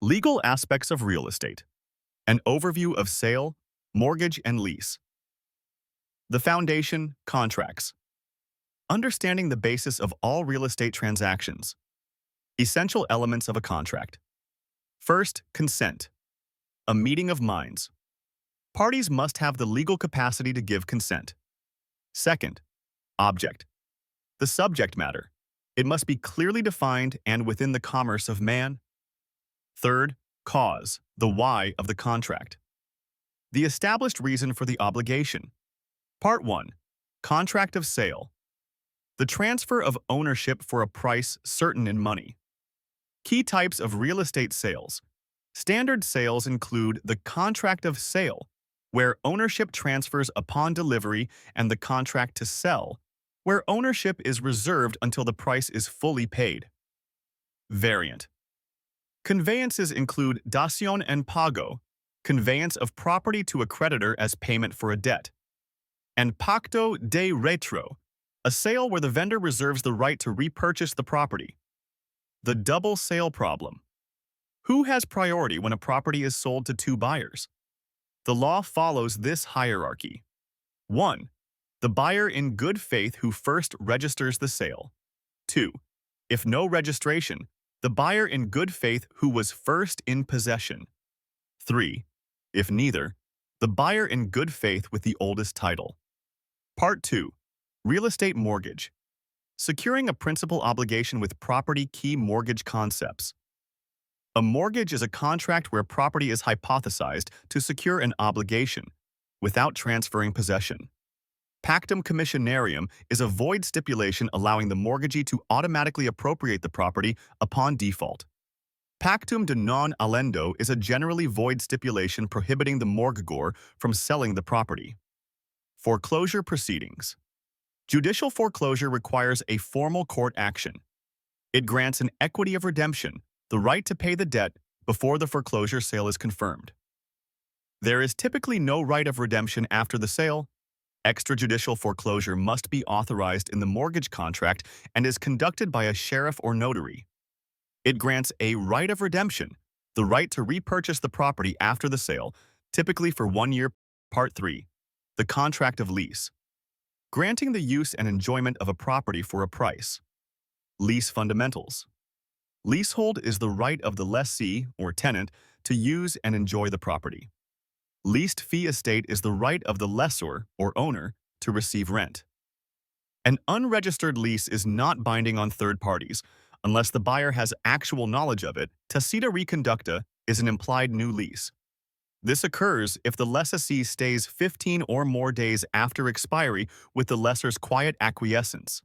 Legal aspects of real estate. An overview of sale, mortgage, and lease. The foundation, contracts. Understanding the basis of all real estate transactions. Essential elements of a contract. First, consent. A meeting of minds. Parties must have the legal capacity to give consent. Second, object. The subject matter. It must be clearly defined and within the commerce of man. Third, cause, the why of the contract. The established reason for the obligation. Part 1. Contract of sale. The transfer of ownership for a price certain in money. Key types of real estate sales. Standard sales include the contract of sale, where ownership transfers upon delivery, and the contract to sell, where ownership is reserved until the price is fully paid. Variant. Conveyances include dación en pago, conveyance of property to a creditor as payment for a debt, and pacto de retro, a sale where the vendor reserves the right to repurchase the property. The double sale problem. Who has priority when a property is sold to two buyers? The law follows this hierarchy. 1. The buyer in good faith who first registers the sale. 2. If no registration, the buyer in good faith who was first in possession. 3. If neither, the buyer in good faith with the oldest title. Part 2. Real estate mortgage. Securing a principal obligation with property key mortgage concepts. A mortgage is a contract where property is hypothesized to secure an obligation without transferring possession. Pactum commissionarium is a void stipulation allowing the mortgagee to automatically appropriate the property upon default. Pactum de non allendo is a generally void stipulation prohibiting the mortgagor from selling the property. Foreclosure proceedings. Judicial foreclosure requires a formal court action. It grants an equity of redemption, the right to pay the debt before the foreclosure sale is confirmed. There is typically no right of redemption after the sale. Extrajudicial foreclosure must be authorized in the mortgage contract and is conducted by a sheriff or notary. It grants a right of redemption, the right to repurchase the property after the sale, typically for 1 year. Part 3. The contract of lease. Granting the use and enjoyment of a property for a price. Lease fundamentals. Leasehold is the right of the lessee or tenant to use and enjoy the property. Leased fee estate is the right of the lessor or owner to receive rent. An unregistered lease is not binding on third parties unless the buyer has actual knowledge of it. Tacita reconducta is an implied new lease. This occurs if the lessee stays 15 or more days after expiry with the lessor's quiet acquiescence.